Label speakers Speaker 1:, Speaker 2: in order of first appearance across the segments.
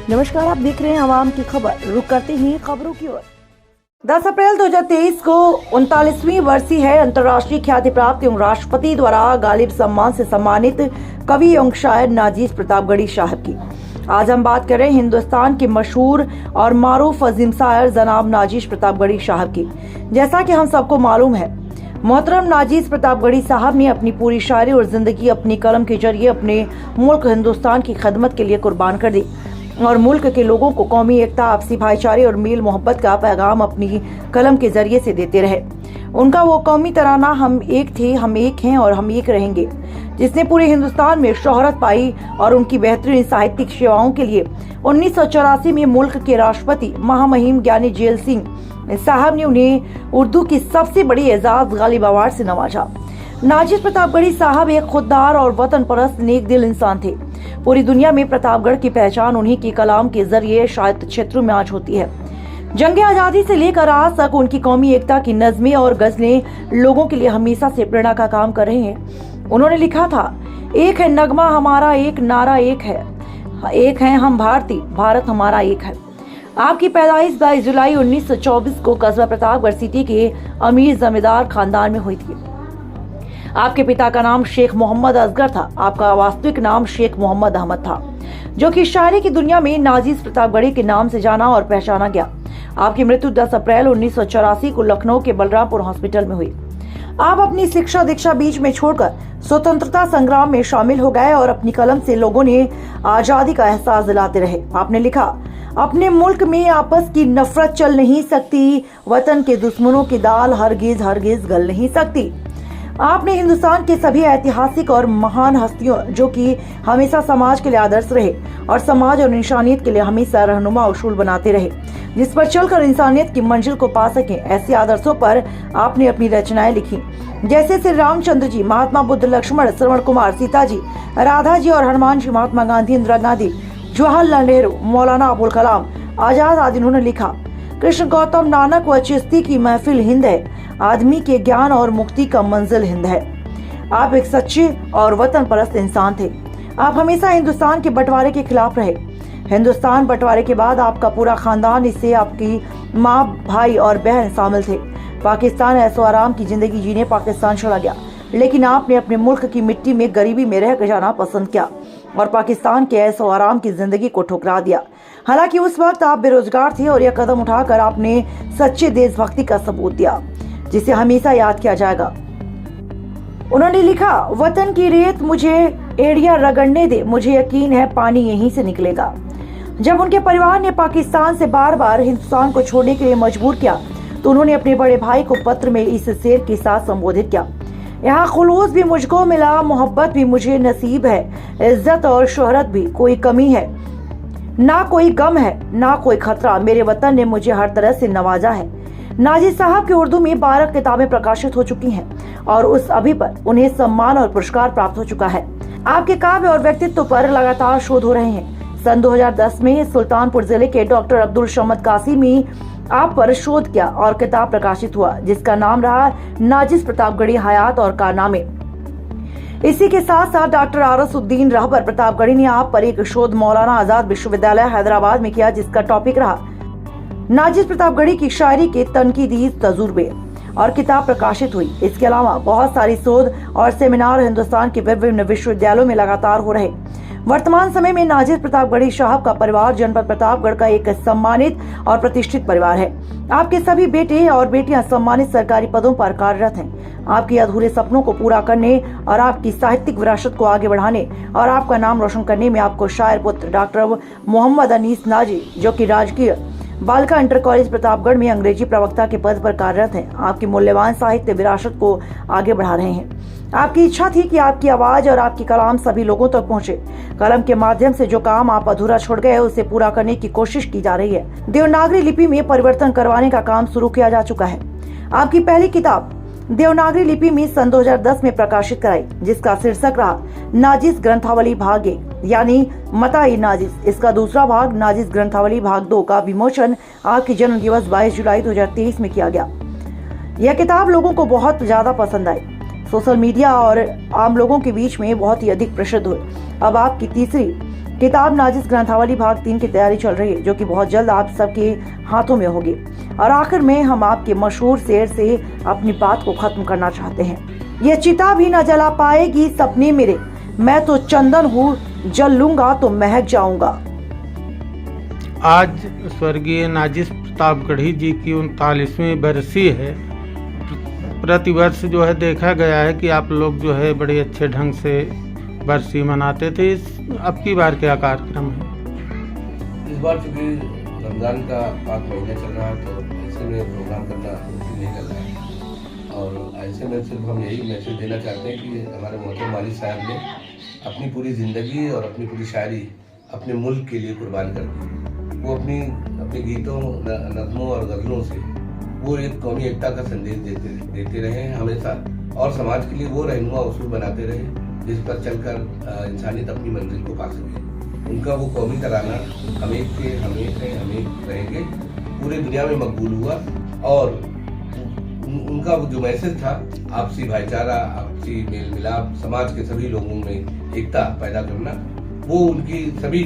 Speaker 1: नमस्कार, आप देख रहे हैं आवाम की खबर। रुक करते हैं खबरों की ओर। 10 अप्रैल 2023 को 39वीं वर्षीय है अंतर्राष्ट्रीय ख्याति प्राप्त एवं राष्ट्रपति द्वारा गालिब सम्मान से सम्मानित कवि एवं शायर नाजीज प्रतापगढ़ी साहब की। आज हम बात कर रहे हैं हिंदुस्तान के मशहूर और मारूफ अजीम शायर जनाब नाजीज प्रतापगढ़ी साहब की। जैसा कि हम सबको मालूम है, मोहतरम नाजीज प्रतापगढ़ी साहब ने अपनी पूरी शायरी और जिंदगी अपनी कलम के जरिए अपने मुल्क हिंदुस्तान की खिदमत के लिए कुर्बान कर दी और मुल्क के लोगों को कौमी एकता, आपसी भाईचारे और मेल मोहब्बत का पैगाम अपनी कलम के जरिए से देते रहे। उनका वो कौमी तराना हम एक थे, हम एक हैं और हम एक रहेंगे, जिसने पूरे हिंदुस्तान में शोहरत पाई और उनकी बेहतरीन साहित्यिक सेवाओं के लिए 1984 में मुल्क के राष्ट्रपति महामहिम ज्ञानी जेल सिंह साहब ने उन्हें उर्दू की सबसे बड़ी एजाज गालिब अवार्ड से नवाजा। नाजीज प्रतापगढ़ी साहब एक खुददार और वतन परस्त नेक दिल इंसान थे। पूरी दुनिया में प्रतापगढ़ की पहचान उन्हीं की कलाम के जरिए साहित्य क्षेत्रों में आज होती है। जंग आजादी से लेकर आज तक उनकी कौमी एकता की नज़में और गजलें लोगों के लिए हमेशा से प्रेरणा का काम कर रहे हैं। उन्होंने लिखा था, एक है नगमा हमारा, एक नारा एक है हम भारतीय, भारत हमारा एक है। आपकी पैदाइश 22 जुलाई 1924 को कस्बा प्रतापगढ़ सिटी के अमीर जमींदार खानदान में हुई थी। आपके पिता का नाम शेख मोहम्मद असगर था। आपका वास्तविक नाम शेख मोहम्मद अहमद था, जो कि शायरी की दुनिया में नाजीज प्रतापगढ़ी के नाम से जाना और पहचाना गया। आपकी मृत्यु 10 अप्रैल 1984 को लखनऊ के बलरामपुर हॉस्पिटल में हुई। आप अपनी शिक्षा दीक्षा बीच में छोड़कर स्वतंत्रता संग्राम में शामिल हो गए और अपनी कलम से लोगों ने आजादी का एहसास दिलाते रहे। आपने लिखा, अपने मुल्क में आपस की नफरत चल नहीं सकती, वतन के दुश्मनों की दाल हरगिज हरगिज गल नहीं सकती। आपने हिंदुस्तान के सभी ऐतिहासिक और महान हस्तियों, जो कि हमेशा समाज के लिए आदर्श रहे और समाज और इंसानियत के लिए हमेशा रहनुमा उसूल बनाते रहे, जिस पर चलकर इंसानियत की मंजिल को पा सकें, ऐसे आदर्शों पर आपने अपनी रचनाएं लिखी, जैसे श्री रामचंद्र जी, महात्मा बुद्ध, लक्ष्मण, श्रवण कुमार, सीता जी, राधा जी और हनुमान जी, महात्मा गांधी, इंदिरा गांधी, जवाहरलाल नेहरू, मौलाना अबुल कलाम आजाद आदि उन्होंने लिखा। कृष्ण गौतम, नानक व चिश्ती की महफिल हिंद है, आदमी के ज्ञान और मुक्ति का मंजिल हिंद है। आप एक सच्चे और वतन परस्त इंसान थे। आप हमेशा हिंदुस्तान के बंटवारे के खिलाफ रहे। हिंदुस्तान बंटवारे के बाद आपका पूरा खानदान, इससे आपकी माँ, भाई और बहन शामिल थे। पाकिस्तान ऐशो आराम की जिंदगी जीने पाकिस्तान चला गया, लेकिन आपने अपने मुल्क की मिट्टी में गरीबी में रह जाना पसंद किया और पाकिस्तान के ऐशो आराम की जिंदगी को ठुकरा दिया। हालांकि उस वक्त आप बेरोजगार थे और यह कदम उठाकर आपने सच्चे देशभक्ति का सबूत दिया, जिसे हमेशा याद किया जाएगा। उन्होंने लिखा, वतन की रेत मुझे एड़िया रगड़ने दे, मुझे यकीन है पानी यहीं से निकलेगा। जब उनके परिवार ने पाकिस्तान से बार बार हिंदुस्तान को छोड़ने के लिए मजबूर किया, तो उन्होंने अपने बड़े भाई को पत्र में इस शेर के साथ संबोधित किया, यहाँ खुलूस भी मुझको मिला, मोहब्बत भी मुझे नसीब है, इज्जत और शोहरत भी कोई कमी है, ना कोई गम है ना कोई खतरा, मेरे वतन ने मुझे हर तरह से नवाजा है। नाजीज साहब की उर्दू में 12 किताबें प्रकाशित हो चुकी हैं और उस अभी पर उन्हें सम्मान और पुरस्कार प्राप्त हो चुका है। आपके काव्य और व्यक्तित्व पर लगातार शोध हो रहे हैं। सन 2010 में सुल्तानपुर जिले के डॉक्टर अब्दुल शमद कासिमी आप पर शोध किया और किताब प्रकाशित हुआ, जिसका नाम रहा नाजीज प्रतापगढ़ी हयात और कारनामे। इसी के साथ साथ डॉक्टर आरसुद्दीन रहबर प्रतापगढ़ी ने आप पर एक शोध मौलाना आजाद विश्वविद्यालय हैदराबाद में किया, जिसका टॉपिक रहा नाजीज प्रतापगढ़ी की शायरी के तनकीदी तजुर्बे, और किताब प्रकाशित हुई। इसके अलावा बहुत सारी शोध और सेमिनार हिंदुस्तान के विभिन्न विश्वविद्यालयों में लगातार हो रहे। वर्तमान समय में नाजीज प्रतापगढ़ी साहब का परिवार जनपद प्रतापगढ़ का एक सम्मानित और प्रतिष्ठित परिवार है। आपके सभी बेटे और बेटियां सम्मानित सरकारी पदों पर कार्यरत हैं। आपके अधूरे सपनों को पूरा करने और आपकी साहित्यिक विरासत को आगे बढ़ाने और आपका नाम रोशन करने में आपको शायर पुत्र डॉक्टर मोहम्मद अनीस नाजी, जो कि राजकीय बालिका इंटर कॉलेज प्रतापगढ़ में अंग्रेजी प्रवक्ता के पद पर कार्यरत हैं, आपकी मूल्यवान साहित्य विरासत को आगे बढ़ा रहे हैं। आपकी इच्छा थी कि आपकी आवाज और आपकी कलाम सभी लोगों तक पहुंचे। कलम के माध्यम से जो काम आप अधूरा छोड़ गए उसे पूरा करने की कोशिश की जा रही है। देवनागरी लिपि में परिवर्तन करवाने का काम शुरू किया जा चुका है। आपकी पहली किताब देवनागरी लिपि में सन 2010 में प्रकाशित कराई, जिसका शीर्षक रहा नाजीज ग्रंथावली भाग 1 यानी मता-ए नाजीज। इसका दूसरा भाग नाजीज ग्रंथावली भाग 2 का विमोचन आपके जन्म दिवस 22 जुलाई 2023 में किया गया। यह किताब लोगों को बहुत ज्यादा पसंद आई, सोशल मीडिया और आम लोगों के बीच में बहुत ही अधिक प्रसिद्ध हुई। अब आपकी तीसरी किताब नाजिस ग्रंथावली भाग 3 की तैयारी चल रही है, जो कि बहुत जल्द आप सबके हाथों में होगी। और आखिर में हम आपके मशहूर शेर से अपनी बात को खत्म करना चाहते हैं। ये चिता भी न जला पाएगी सपने मेरे, मैं तो चंदन हूँ, जल लूंगा तो महक जाऊंगा।
Speaker 2: आज स्वर्गीय नाजिस प्रतापगढ़ी जी की 39वीं बरसी है। प्रतिवर्ष जो है देखा गया है कि आप लोग जो है बड़े अच्छे ढंग से बरसी मनाते थे। अब की बार क्या कार्यक्रम है?
Speaker 3: इस बार चूँकि रमज़ान का 5 महीना चल रहा है, तो ऐसे में प्रोग्राम करना मुमकिन नहीं कर रहा है। और ऐसे में सिर्फ हम यही मैसेज देना चाहते हैं कि हमारे मोहतरम वालिद साहब ने अपनी पूरी ज़िंदगी और अपनी पूरी शायरी अपने मुल्क के लिए कुर्बान कर दी। वो अपने गीतों, नज़्मों और गज़लों से वो एक कौमी एकता का संदेश देते रहे हैं हमेशा, और समाज के लिए वो रहनुमा उसूल बनाते रहे जिस पर चलकर इंसानियत अपनी मंजिल को पा सके। उनका वो कौमी तराना हम एक थे, हम एक हैं, हम एक रहेंगे पूरी दुनिया में मकबूल हुआ। और उनका जो मैसेज था, आपसी भाईचारा, आपसी मेल मिलाप, समाज के सभी लोगों में एकता पैदा करना, वो उनकी सभी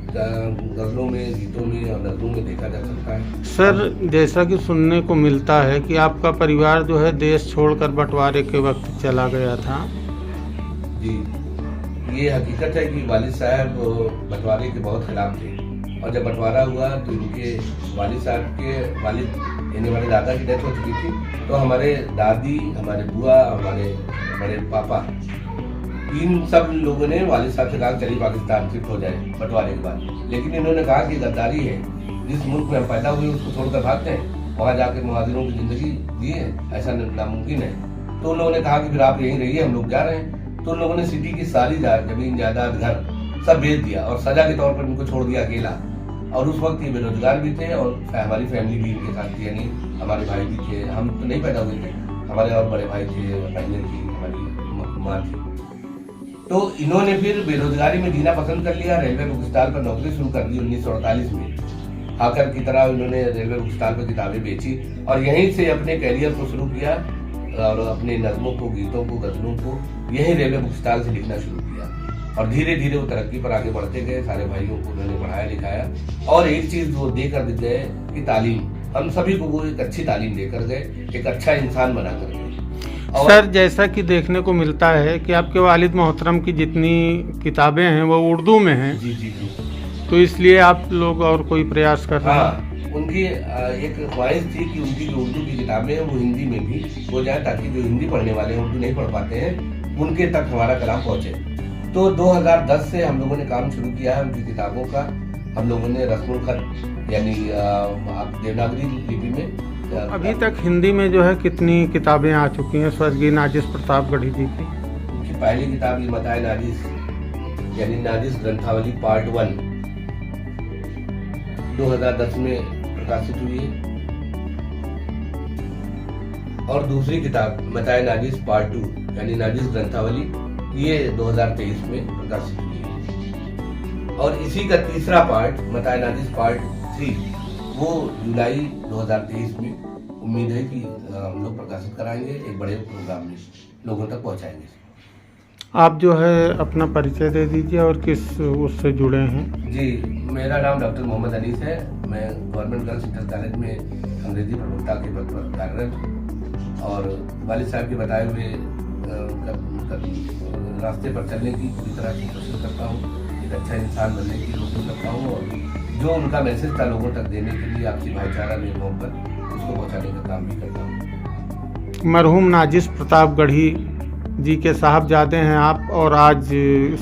Speaker 3: गज़लों में, गीतों में और नज़्मों में देखा जा सकता है।
Speaker 2: सर, जैसा कि सुनने को मिलता है कि आपका परिवार जो है देश छोड़कर बंटवारे के वक्त चला गया था।
Speaker 3: जी, ये हकीकत है कि वालिद साहब बंटवारे के बहुत खिलाफ थे, और जब बंटवारा हुआ तो इनके वालिद साहब के वालिद यानी हमारे दादा की डेथ हो चुकी थी, तो हमारे दादी, हमारे बुआ, हमारे बड़े पापा, इन सब लोगों ने वालिद साहब से कहा चलिए पाकिस्तान शिफ्ट हो जाए बंटवारे के बाद। लेकिन इन्होंने कहा कि गद्दारी है, जिस मुल्क में हम पैदा हुए उसको छोड़कर भागते हैं, वहाँ जाकर मुहाजिरों की ज़िंदगी जिए, ऐसा नामुमकिन है। तो उन लोगों ने कहा कि फिर आप यहीं रहिए, हम लोग जा रहे हैं। तो उन लोगों ने सिटी की सारी जमीन, जायदाद, घर सब बेच दिया और सजा के तौर पर इनको छोड़ दिया अकेला। और उस वक्त ये बेरोजगार भी थे और हमारी फैमिली भी इनके साथ थी, यानी हमारे भाई भी थे, हम तो नहीं पैदा हुए थे, हमारे और बड़े भाई थे, बहनें थी, हमारी माँ थी। तो इन्होंने फिर बेरोजगारी में जीना पसंद कर लिया, रेलवे बुक स्टॉल पर नौकरी शुरू कर दी 1948 में। हाकर की तरह इन्होंने रेलवे बुक स्टॉल पर किताबें बेची और यहीं से अपने कैरियर को शुरू किया और अपने नज़्मों को, गीतों को, गज़लों को यहीं रेलवे बुक स्टॉल से लिखना शुरू किया। और धीरे धीरे वो तरक्की पर आगे बढ़ते गए। सारे भाइयों को उन्होंने पढ़ाया लिखाया और एक चीज़ वो देकर गए कि तालीम, हम सभी को वो एक अच्छी तालीम देकर गए, एक अच्छा इंसान बना कर गए।
Speaker 2: सर, जैसा कि देखने को मिलता है कि आपके वालिद मोहतरम की जितनी किताबें हैं वो उर्दू में हैं।
Speaker 3: जी जी जी।
Speaker 2: तो इसलिए आप लोग और कोई प्रयास कर रहे हैं?
Speaker 3: हाँ, उनकी एक ख्वाहिश थी कि उनकी जो उर्दू की किताबें हैं वो हिंदी में भी हो जाए, ताकि जो हिंदी पढ़ने वाले हैं, उर्दू नहीं पढ़ पाते हैं, उनके तक हमारा कलाम पहुँचे। तो 2010 से हम लोगों ने काम शुरू किया है उनकी किताबों का। हम लोगों ने रस्मुल खत यानी देवनागरी लिपि में।
Speaker 2: अभी तक हिंदी में जो है कितनी किताबें आ चुकी हैं स्वर्गीय नाजिस प्रतापगढ़ी जी की?
Speaker 3: उनकी पहली किताब ये मताए नाजिस यानी नाजिस ग्रंथावली पार्ट 1 2010 में प्रकाशित हुई है, और दूसरी किताब मताए नाजिस पार्ट 2 यानी नाजिस ग्रंथावली ये 2023 में प्रकाशित हुई है। और इसी का तीसरा पार्ट मताए नाजिस पार्ट 3 वो जुलाई 2023 में उम्मीद है कि हम लोग प्रकाशित कराएंगे, एक बड़े प्रोग्राम में लोगों तक पहुंचाएंगे।
Speaker 2: आप जो है अपना परिचय दे दीजिए और किस उससे जुड़े हैं?
Speaker 3: जी, मेरा नाम डॉक्टर मोहम्मद अनीस है। मैं गवर्नमेंट गर्ल्स इंटर कॉलेज में अंग्रेजी प्रवक्ता के पद पर कार्यरत हूँ और वालिद साहब के बताए हुए रास्ते पर चलने की पूरी तरह से कोशिश करता हूँ, एक अच्छा इंसान बनने की कोशिश करता हूँ, और जो उनका मैसेज था लोगों तक देने के लिए, आपसी भाईचारा में मोहब्बत, उसको पहुँचाने का काम भी करता हूँ।
Speaker 2: मरहूम नाजिस प्रतापगढ़ी जी के साहबजादे हैं आप, और आज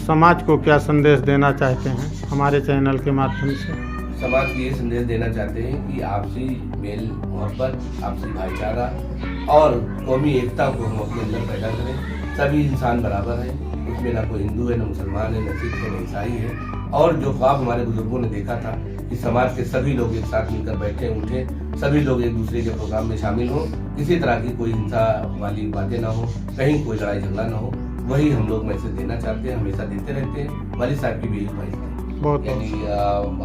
Speaker 2: समाज को क्या संदेश देना चाहते हैं हमारे चैनल के माध्यम से?
Speaker 3: समाज को ये संदेश देना चाहते हैं कि आपसी मेल मोहब्बत, आपसी भाईचारा और कौमी एकता को हम अपने अंदर पैदा करें। सभी इंसान बराबर हैं, उसमें ना कोई हिंदू है, ना मुसलमान है, न सिख है, न ईसाई है। और जो ख्वाब हमारे बुजुर्गों ने देखा था कि समाज के सभी लोग एक साथ मिलकर बैठे उठे, सभी लोग एक दूसरे के प्रोग्राम में शामिल हों, किसी तरह की कोई हिंसा वाली बातें ना हो, कहीं कोई लड़ाई झगड़ा ना हो, वही हम लोग मैसेज देना चाहते हैं, हमेशा देते रहते हैं। वालिद साहब की भी यही ख्वाहिश है, यानी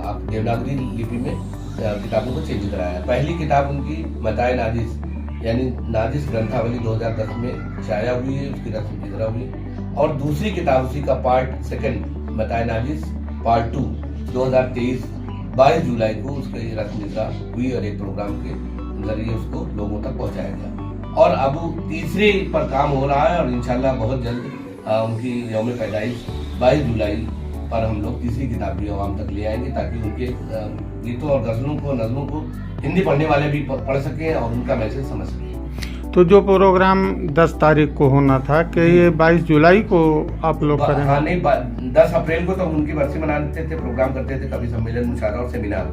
Speaker 3: आप देवनागरी लिपि में किताबों को चेंज कराया। पहली किताब उनकी मताए नाजिस यानी नाजिस ग्रंथावली 2010 में शाया हुई है, उसकी रस्म इजरा हुई। और दूसरी किताब उसी का पार्ट 2 मताए नाजिस पार्ट 2 2023 22 जुलाई को उसकी रस्म हुई और एक प्रोग्राम के जरिए उसको लोगों तक पहुंचाया गया। और अब तीसरे पर काम हो रहा है और इंशाल्लाह बहुत जल्द उनकी यौम पैदाइश 22 जुलाई पर हम लोग तीसरी किताब भी आवाम तक ले आएंगे, ताकि उनके गीतों और नज़लों को हिंदी पढ़ने वाले भी पढ़ सकें और उनका मैसेज समझ सकें।
Speaker 2: तो जो प्रोग्राम 10 तारीख को होना था कि ये 22 जुलाई को आप लोग करेंगे?
Speaker 3: हाँ नहीं, 10 अप्रैल को तो हम उनकी बरसी मनाते थे, प्रोग्राम करते थे, कवि सम्मेलन, मुशायरा और सेमिनार।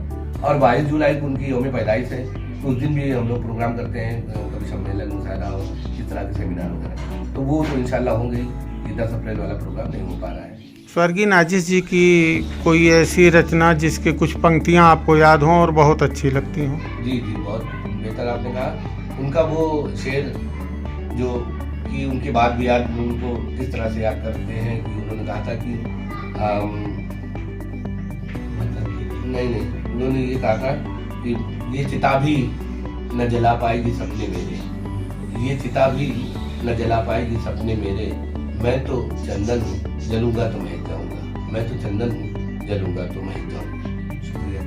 Speaker 3: और 22 जुलाई को उनकी यौम पैदाइश है, तो उस दिन भी हम लोग प्रोग्राम करते हैं, कवि सम्मेलन, मुशायरा और इस तरह के सेमिनार वगैरह। तो वो तो इंशाल्लाह होंगे। ये 10 अप्रैल वाला प्रोग्राम नहीं हो पा रहा है।
Speaker 2: स्वर्गीय नाजिस जी की कोई ऐसी रचना जिसके कुछ पंक्तियां आपको याद हों और बहुत अच्छी लगती हों?
Speaker 3: जी, बहुत बेहतर आपने कहा। उनका वो शेर जो कि उनके बाद भी याद उनको किस तरह से याद करते हैं कि उन्होंने कहा था कि नहीं, उन्होंने ये कहा था कि ये चिता भी न जला पाएगी सपने मेरे, ये चिता भी न जला पाएगी सपने मेरे, मैं तो चंदन हूँ जलूंगा तो महक जाऊंगा, मैं तो चंदन हूँ जलूंगा तो महक जाऊंगा।